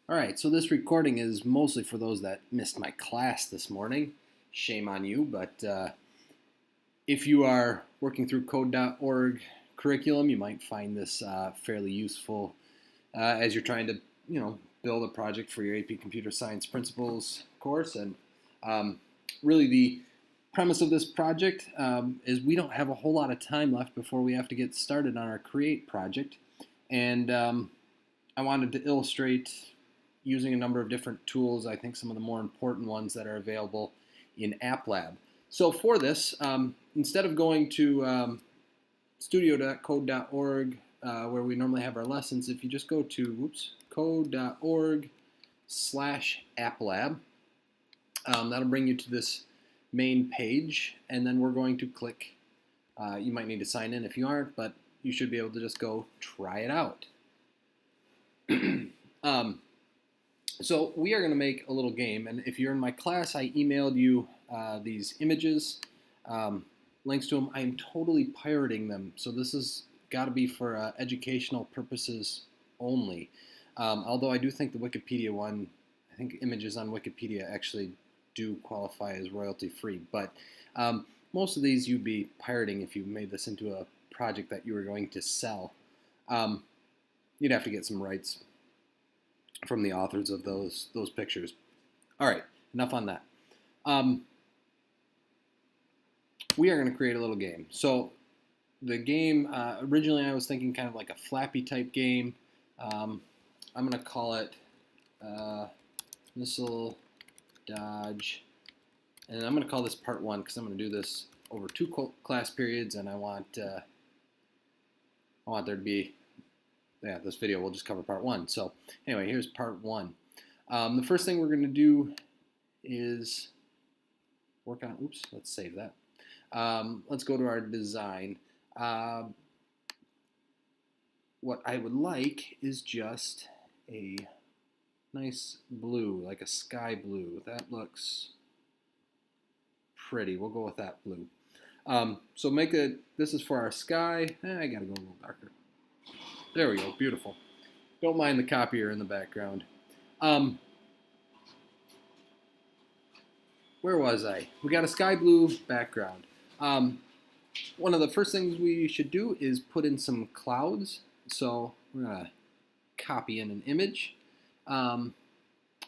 All right, so this recording is mostly for those that missed my class this morning. Shame on you, but if you are working through code.org curriculum, you might find this fairly useful as you're trying to, build a project for your AP Computer Science Principles course. And really, the premise of this project is we don't have a whole lot of time left before we have to get started on our Create project. And I wanted to illustrate using a number of different tools, I think some of the more important ones that are available in AppLab. So for this, instead of going to studio.code.org, where we normally have our lessons, if you just go to code.org/AppLab, that'll bring you to this main page, and then we're going to click, you might need to sign in if you aren't, but you should be able to just go try it out. So we are going to make a little game, and if you're in my class, I emailed you these images, links to them. I am totally pirating them, so this has got to be for educational purposes only. Although I do think the Wikipedia one, I think images on Wikipedia actually do qualify as royalty-free, but most of these you'd be pirating if you made this into a project that you were going to sell. You'd have to get some rights from the authors of those pictures. All right, enough on that. We are going to create a little game. So the game, originally I was thinking kind of like a Flappy type game. I'm going to call it Missile Dodge. And I'm going to call this part 1 because I'm going to do this over 2 class periods, and I want there to be, this video will just cover part 1. So anyway, here's part 1. The first thing we're going to do is work on, let's save that. Let's go to our design. What I would like is just a nice blue, like a sky blue. That looks pretty. We'll go with that blue. So this is for our sky. I gotta go a little darker. There we go, beautiful. Don't mind the copier in the background. Where was I? We got a sky blue background. One of the first things we should do is put in some clouds. So we're gonna copy in an image. And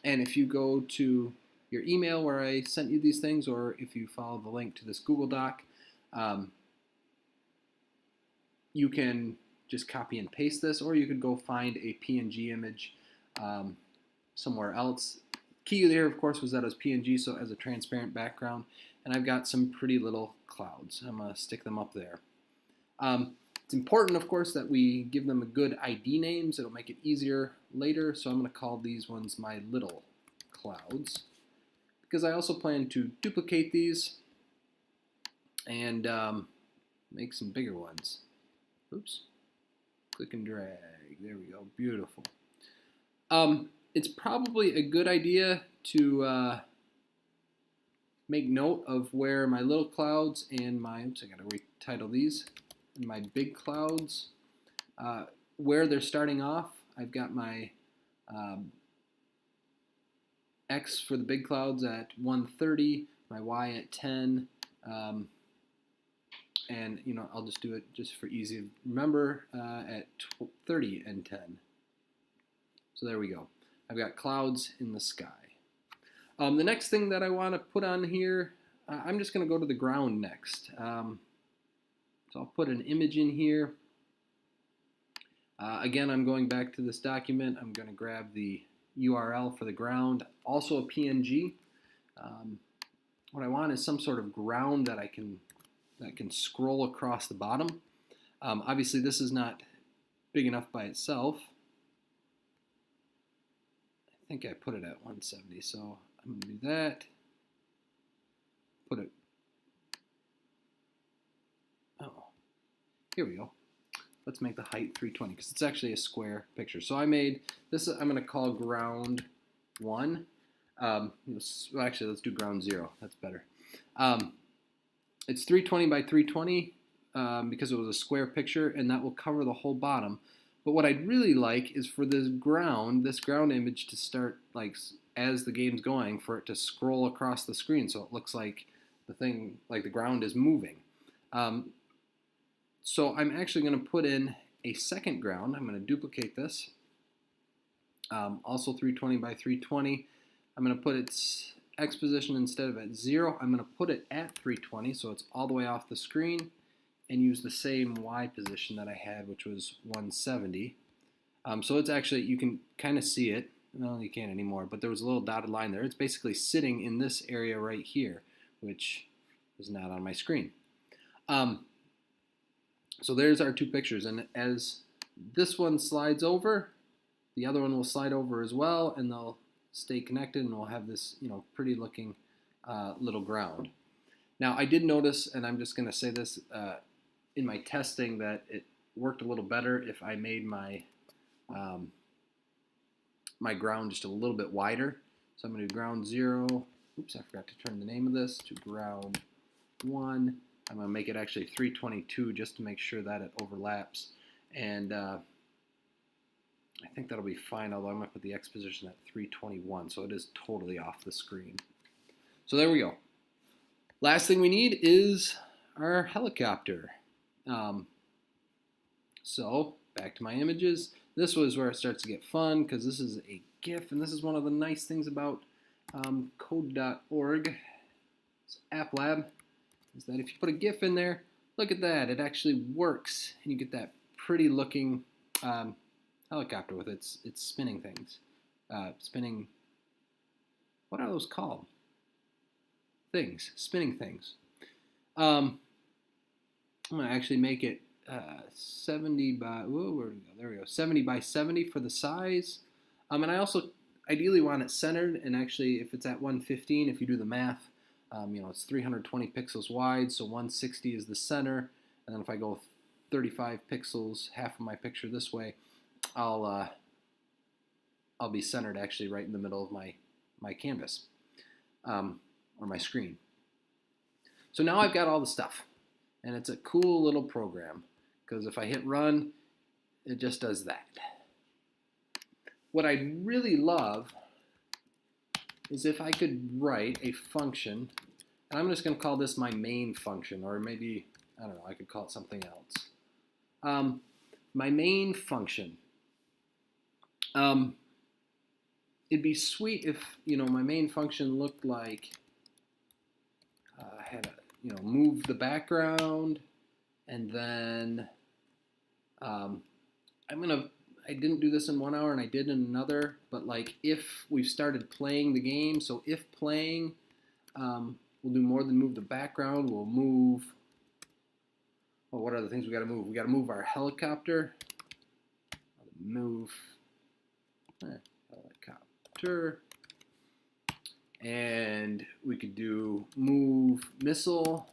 if you go to your email where I sent you these things, or if you follow the link to this Google Doc, you can just copy and paste this, or you could go find a PNG image somewhere else. Key there, of course, was that it was PNG, so it has a transparent background, and I've got some pretty little clouds. I'm going to stick them up there. It's important, of course, that we give them a good ID names. It'll make it easier later, so I'm going to call these ones my little clouds, because I also plan to duplicate these and make some bigger ones. Oops. Click and drag. There we go. Beautiful. It's probably a good idea to make note of where my little clouds and my, I gotta retitle these, and my big clouds, where they're starting off. I've got my X for the big clouds at 130, my Y at 10, and I'll just do it just for easy to remember at 30 and 10. So there we go. I've got clouds in the sky. The next thing that I want to put on here, I'm just going to go to the ground next. So I'll put an image in here. Again, I'm going back to this document. I'm going to grab the URL for the ground, also a PNG. What I want is some sort of ground that can scroll across the bottom. Obviously, this is not big enough by itself. I think I put it at 170, so I'm going to do that. Put it. Oh, here we go. Let's make the height 320 because it's actually a square picture. So I made this. I'm going to call ground 1. Well, actually, let's do ground 0. That's better. It's 320 by 320 because it was a square picture, and that will cover the whole bottom. But what I'd really like is for this ground image to start, like, as the game's going, for it to scroll across the screen so it looks like the thing, like the ground is moving. So I'm actually going to put in a second ground. I'm going to duplicate this. Also 320 by 320. I'm going to put its X position, instead of at 0, I'm going to put it at 320 so it's all the way off the screen, and use the same Y position that I had, which was 170. So it's actually, you can kind of see it. No, you can't anymore, but there was a little dotted line there. It's basically sitting in this area right here, which is not on my screen. So there's our two pictures, and as this one slides over, the other one will slide over as well, and they'll stay connected, and we'll have this, pretty looking little ground. Now, I did notice, and I'm just going to say this, in my testing, that it worked a little better if I made my my ground just a little bit wider. So I'm going to do ground 0. Oops, I forgot to turn the name of this to ground 1. I'm going to make it actually 322 just to make sure that it overlaps. And I think that'll be fine, although I'm going to put the X position at 321, so it is totally off the screen. So there we go. Last thing we need is our helicopter. So back to my images. This was where it starts to get fun, because this is a GIF, and this is one of the nice things about code.org, App Lab, is that if you put a GIF in there, look at that, it actually works, and you get that pretty looking helicopter with its spinning things. What are those called? Spinning things. I'm going to actually make it 70 by, whoa, where did we go? There we go, 70 by 70 for the size. And I also ideally want it centered, and actually if it's at 115, if you do the math, it's 320 pixels wide, so 160 is the center, and then if I go 35 pixels, half of my picture this way, I'll be centered actually right in the middle of my canvas, or my screen. So now I've got all the stuff, and it's a cool little program, because if I hit run, it just does that. What I'd really love is if I could write a function, and I'm just going to call this my main function, or maybe, I don't know, I could call it something else. My main function. It'd be sweet if, my main function looked like I had to, move the background, and then I didn't do this in 1 hour and I did in another, but like if we've started playing the game, so if playing, we'll do more than move the background, we'll move, well, what are the things we got to move? We got to move our helicopter, helicopter, and we could do move missile,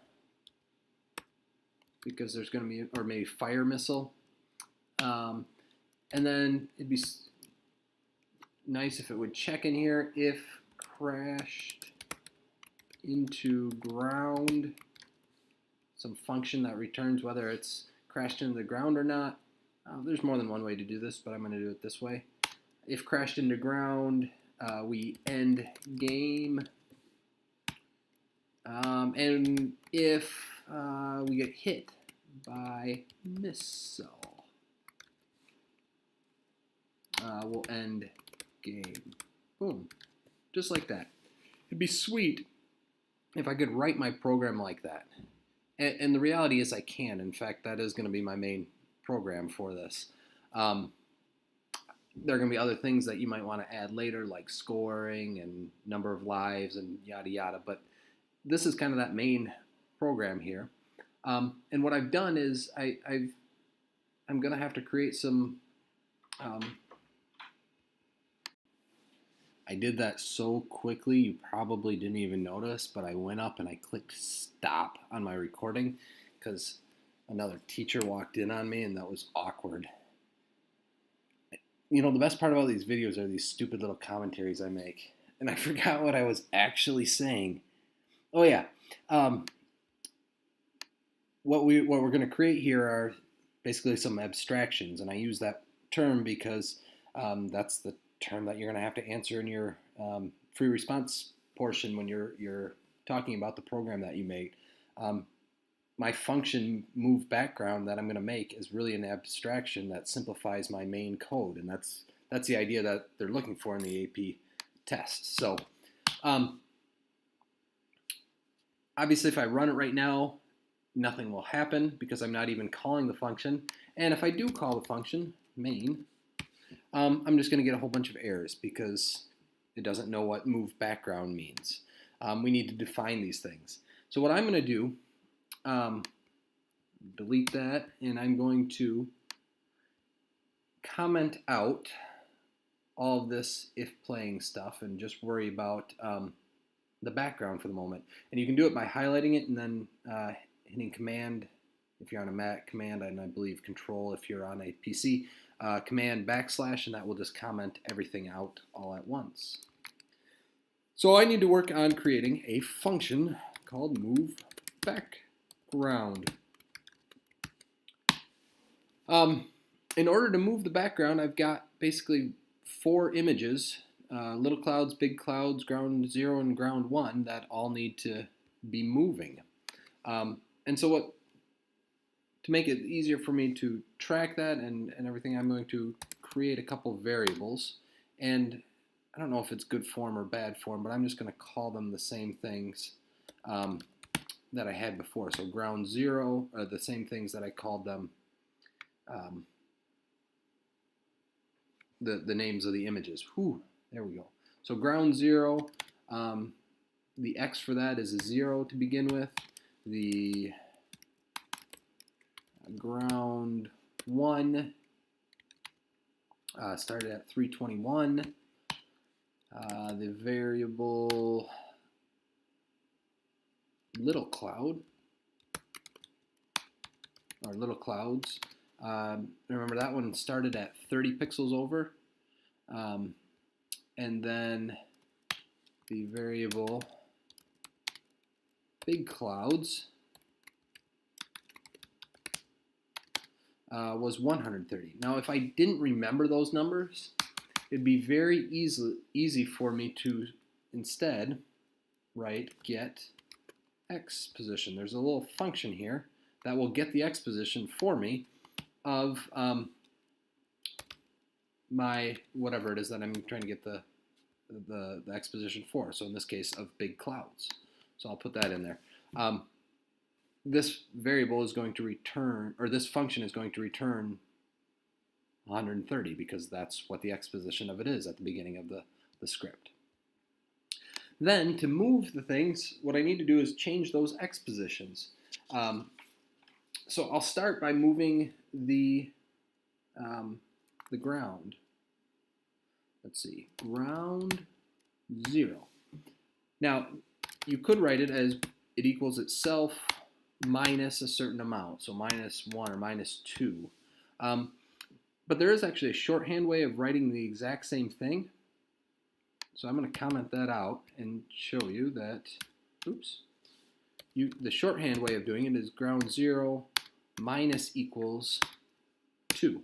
because there's going to be, or maybe fire missile. And then it'd be nice if it would check in here if crashed into ground, some function that returns whether it's crashed into the ground or not. There's more than one way to do this, but I'm going to do it this way. If crashed into ground, we end game. And if we get hit by missile, we'll end game. Boom. Just like that. It'd be sweet if I could write my program like that. And the reality is I can. In fact, that is going to be my main program for this. There are going to be other things that you might want to add later, like scoring and number of lives and yada yada. But this is kind of that main program here. And what I've done is I'm going to have to create some... I did that so quickly you probably didn't even notice, but I went up and I clicked stop on my recording because another teacher walked in on me, and that was awkward. The best part about these videos are these stupid little commentaries I make, and I forgot what I was actually saying. Oh yeah, what we're going to create here are basically some abstractions, and I use that term because that's the term that you're going to have to answer in your free response portion when you're talking about the program that you made. My function move background that I'm going to make is really an abstraction that simplifies my main code, and that's the idea that they're looking for in the AP test. So obviously if I run it right now, nothing will happen because I'm not even calling the function. And if I do call the function, main, I'm just going to get a whole bunch of errors because it doesn't know what move background means. We need to define these things. So what I'm going to do, delete that, and I'm going to comment out all of this if playing stuff and just worry about the background for the moment. And you can do it by highlighting it and then hitting Command if you're on a Mac, Command, and I believe Control if you're on a PC, Command /, and that will just comment everything out all at once. So I need to work on creating a function called move background. In order to move the background, I've got basically 4 images, little clouds, big clouds, ground 0, and ground 1, that all need to be moving. And so to make it easier for me to track that and everything, I'm going to create a couple variables. And I don't know if it's good form or bad form, but I'm just going to call them the same things that I had before. So ground 0 are the same things that I called them the names of the images. Whew, there we go. So ground 0, the X for that is a 0 to begin with. The ground 1 started at 321. The variable little cloud, or little clouds, remember that one started at 30 pixels over. And then the variable big clouds was 130. Now if I didn't remember those numbers, it'd be very easy for me to instead write get X position. There's a little function here that will get the X position for me of my whatever it is that I'm trying to get the X position for. So in this case of big clouds. So I'll put that in there. This variable is going to return, or this function is going to return 130 because that's what the X position of it is at the beginning of the script. Then to move the things, what I need to do is change those X positions. So I'll start by moving the ground. Let's see, ground 0. Now you could write it as it equals itself minus a certain amount, so -1 or -2. But there is actually a shorthand way of writing the exact same thing. So I'm going to comment that out and show you that, oops, the shorthand way of doing it is ground 0 minus equals 2.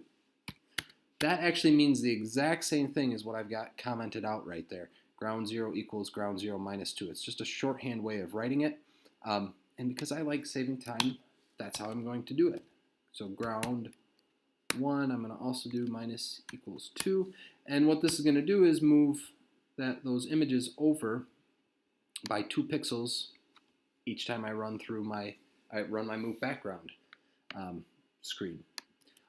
That actually means the exact same thing as what I've got commented out right there. Ground 0 equals ground 0 minus 2. It's just a shorthand way of writing it. And because I like saving time, that's how I'm going to do it. So ground 1, I'm going to also do minus equals 2. And what this is going to do is move those images over by 2 pixels each time I run through my move background screen.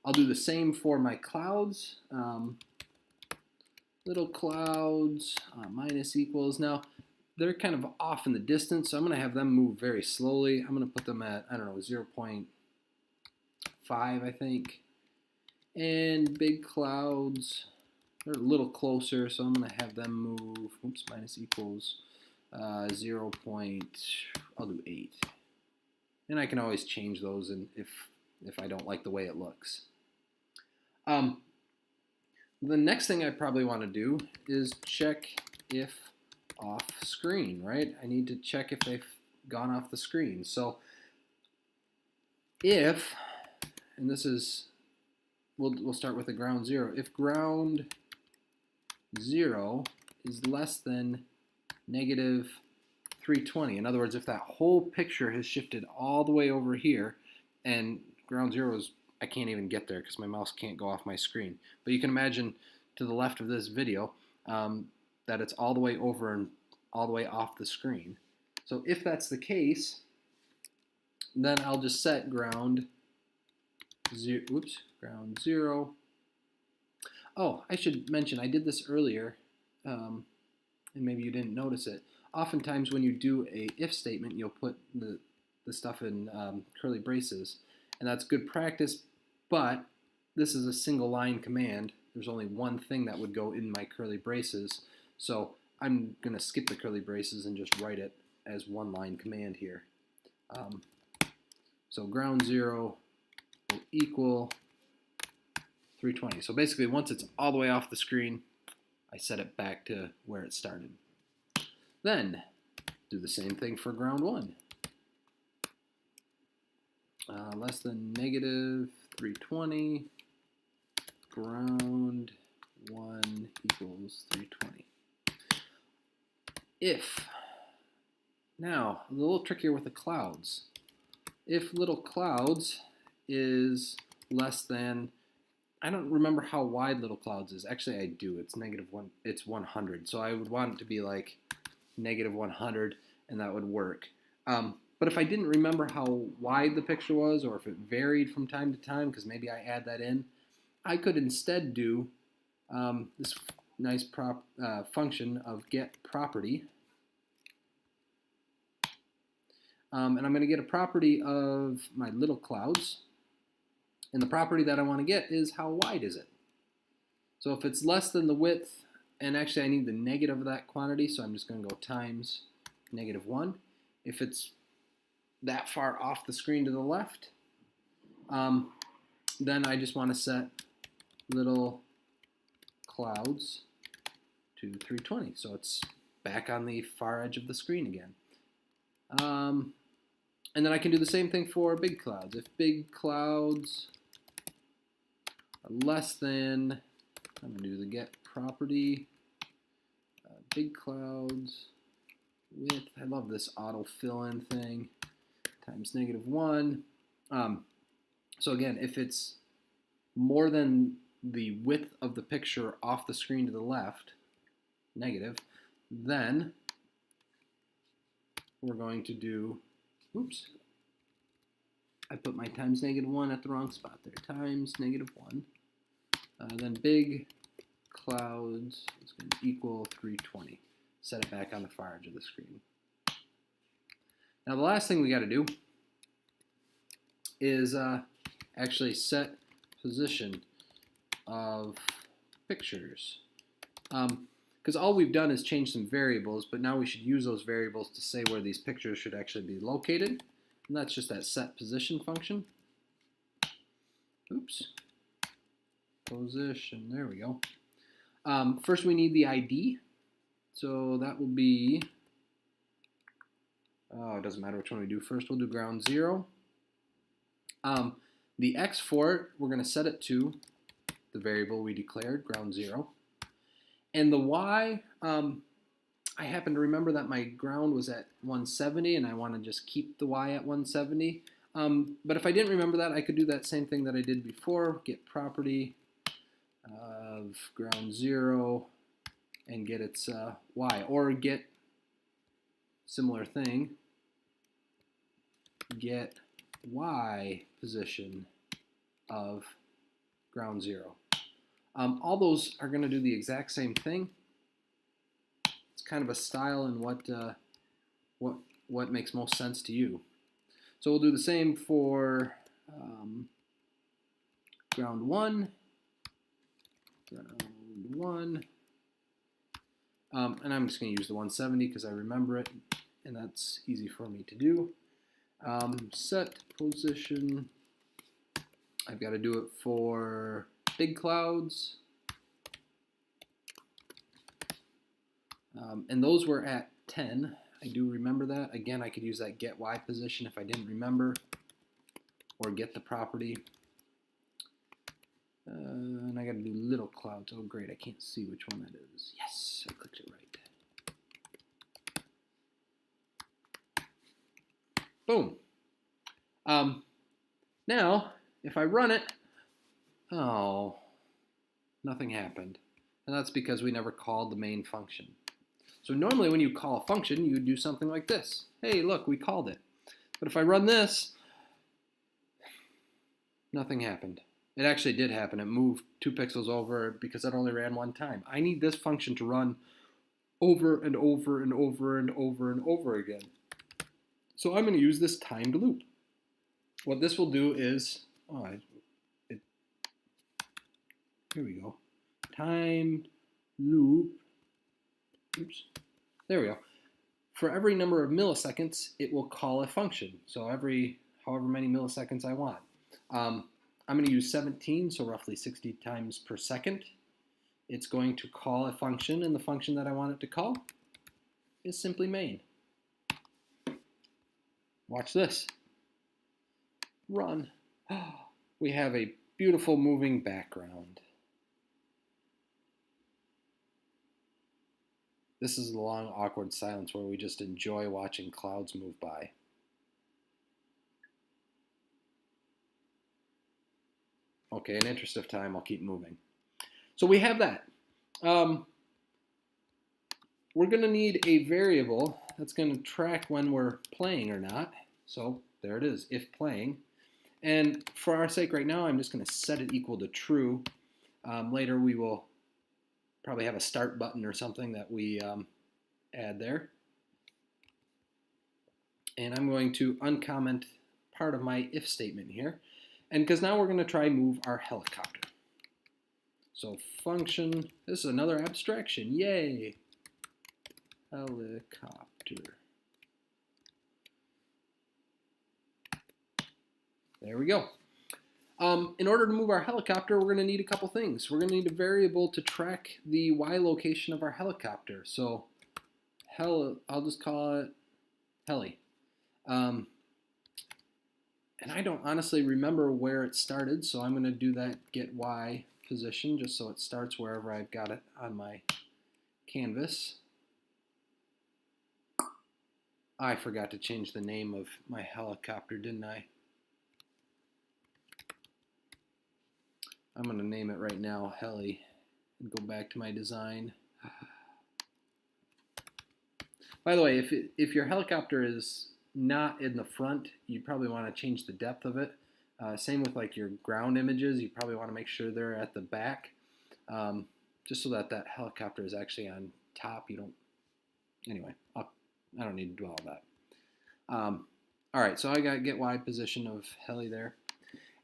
I'll do the same for my clouds. Little clouds, minus equals. Now, they're kind of off in the distance, so I'm going to have them move very slowly. I'm going to put them at, I don't know, 0.5, I think. And big clouds, they're a little closer, so I'm going to have them move, oops, minus equals 0. I'll do 8. And I can always change those if I don't like the way it looks. The next thing I probably want to do is check if off screen, right? I need to check if they've gone off the screen. So if, and this is we'll start with the ground zero. If ground zero is less than negative 320, in other words, if that whole picture has shifted all the way over here, and ground zero is, I can't even get there because my mouse can't go off my screen. But you can imagine to the left of this video that it's all the way over and all the way off the screen. So if that's the case, then I'll just set ground zero. Oh, I should mention, I did this earlier, and maybe you didn't notice it. Oftentimes when you do a if statement, you'll put the stuff in curly braces, and that's good practice, but this is a single line command. There's only one thing that would go in my curly braces, so I'm going to skip the curly braces and just write it as one line command here. So ground zero will equal 320. So basically once it's all the way off the screen, I set it back to where it started. Then do the same thing for ground one. Less than negative 320, ground 1 equals 320. If, now a little trickier with the clouds. If little clouds is less than, I don't remember how wide little clouds is. Actually, I do. It's it's 100. So I would want it to be like negative 100, and that would work. But if I didn't remember how wide the picture was, or if it varied from time to time, because maybe I add that in, I could instead do this nice function of get property. And I'm going to get a property of my little clouds. And the property that I want to get is how wide is it. So if it's less than the width, and actually I need the negative of that quantity, so I'm just going to go times -1. If it's that far off the screen to the left, then I just want to set little clouds to 320. So it's back on the far edge of the screen again. And then I can do the same thing for big clouds. If big clouds are less than, I'm going to do the get property, big clouds width, I love this auto fill-in thing, times -1. So again, if it's more than the width of the picture off the screen to the left, negative, then we're going to do, oops, I put my times -1 at the wrong spot there, times -1. Then big clouds is going to equal 320. Set it back on the far edge of the screen. Now the last thing we got to do is actually set position of pictures. Because all we've done is change some variables, but now we should use those variables to say where these pictures should actually be located. And that's just that set position function. Oops. Position, there we go. First we need the ID. So that will be, it doesn't matter which one we do first. We'll do ground 0. The X for it, we're going to set it to the variable we declared, ground 0. And the Y, I happen to remember that my ground was at 170, and I want to just keep the Y at 170. But if I didn't remember that, I could do that same thing that I did before, get property of ground 0 and get its Y, or get similar thing, get Y position of ground 0. All those are going to do the exact same thing. It's kind of a style and what makes most sense to you. So we'll do the same for ground 1, and I'm just going to use the 170 because I remember it, and that's easy for me to do. Set position, I've got to do it for big clouds, and those were at 10. I do remember that. Again, I could use that get Y position if I didn't remember, or get the property. got to do little clouds. Oh, great. I can't see which one that is. Yes, I clicked it right. Boom. Now, if I run it, oh, nothing happened. And that's because we never called the main function. So normally when you call a function, you would do something like this. Hey, look, we called it. But if I run this, nothing happened. It actually did happen. It moved 2 pixels over because it only ran one time. I need this function to run over and over and over and over and over again. So I'm going to use this timed loop. What this will do is, here we go, timed loop, oops, there we go. For every number of milliseconds, it will call a function. So every however many milliseconds I want. I'm going to use 17, so roughly 60 times per second. It's going to call a function, and the function that I want it to call is simply main. Watch this. Run. We have a beautiful moving background. This is the long, awkward silence where we just enjoy watching clouds move by. Okay, in interest of time, I'll keep moving. So we have that. We're going to need a variable that's going to track when we're playing or not. So there it is, if playing. And for our sake right now, I'm just going to set it equal to true. Later we will probably have a start button or something that we add there. And I'm going to uncomment part of my if statement here. And because now we're going to try move our helicopter. So function, this is another abstraction, yay! Helicopter. There we go. In order to move our helicopter, we're going to need a couple things. We're going to need a variable to track the Y location of our helicopter. So I'll just call it heli. And I don't honestly remember where it started, so I'm going to do that get Y position just so it starts wherever I've got it on my canvas. I forgot to change the name of my helicopter, didn't I? I'm going to name it right now, Heli, and go back to my design. By the way, if your helicopter is not in the front, you probably want to change the depth of it. Same with like your ground images, you probably want to make sure they're at the back, just so that that helicopter is actually on top. You don't. Anyway, I don't need to do all that. All right, so I got get Y position of heli there.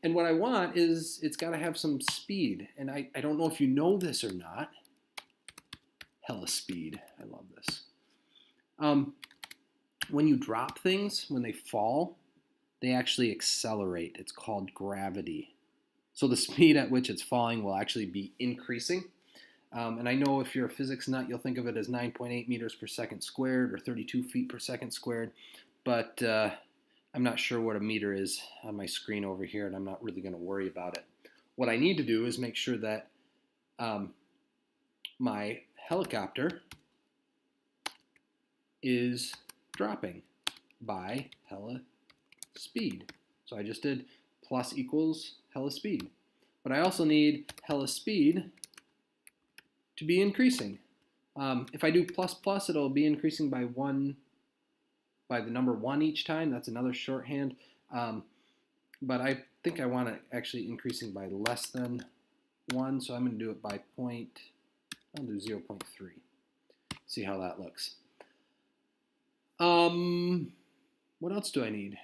And what I want is it's got to have some speed. And I don't know if you know this or not. Hella speed. I love this. When you drop things, when they fall, they actually accelerate. It's called gravity. So the speed at which it's falling will actually be increasing. And I know if you're a physics nut, you'll think of it as 9.8 meters per second squared or 32 feet per second squared. But I'm not sure what a meter is on my screen over here, and I'm not really going to worry about it. What I need to do is make sure that my helicopter is dropping by hella speed. So I just did plus equals hella speed. But I also need hella speed to be increasing. If I do plus plus, it'll be increasing by the number 1 each time. That's another shorthand. But I think I want it actually increasing by less than 1, so I'm going to do it by I'll do 0.3. See how that looks. What else do I need?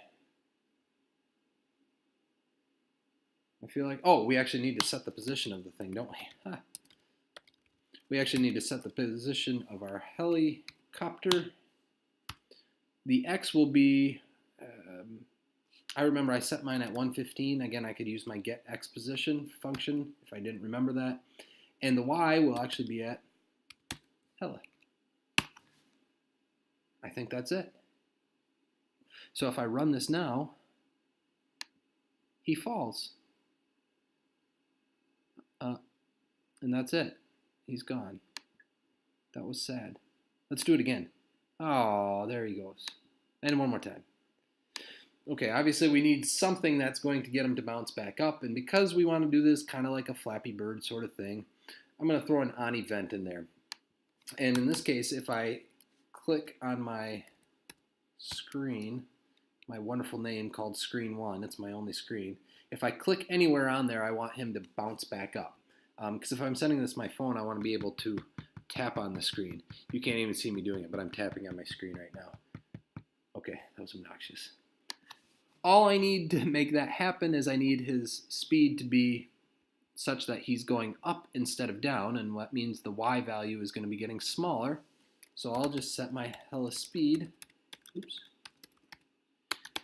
I feel like, oh, we actually need to set the position of the thing, don't we? We actually need to set the position of our helicopter. The X will be, I remember I set mine at 115. Again, I could use my get X position function if I didn't remember that. And the Y will actually be at heli. I think that's it. So if I run this now, he falls. and that's it. He's gone. That was sad. Let's do it again. Oh, there he goes. And one more time. Okay, obviously we need something that's going to get him to bounce back up, and because we want to do this kind of like a Flappy Bird sort of thing, I'm going to throw an on event in there. And in this case, if I click on my screen, my wonderful name called Screen 1, it's my only screen. If I click anywhere on there, I want him to bounce back up. Because if I'm sending this to my phone, I want to be able to tap on the screen. You can't even see me doing it, but I'm tapping on my screen right now. Okay, that was obnoxious. All I need to make that happen is I need his speed to be such that he's going up instead of down, and what means the Y value is going to be getting smaller. So I'll just set my hellaspeed,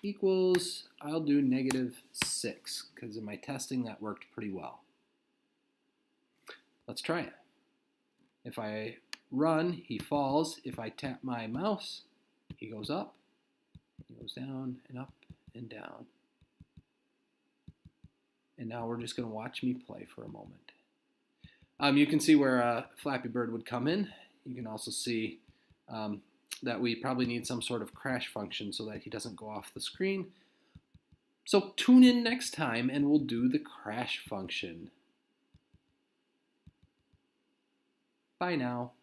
equals, I'll do -6, because in my testing that worked pretty well. Let's try it. If I run, he falls. If I tap my mouse, he goes up, he goes down, and up, and down. And now we're just going to watch me play for a moment. You can see where Flappy Bird would come in. You can also see that we probably need some sort of crash function so that he doesn't go off the screen. So tune in next time and we'll do the crash function. Bye now.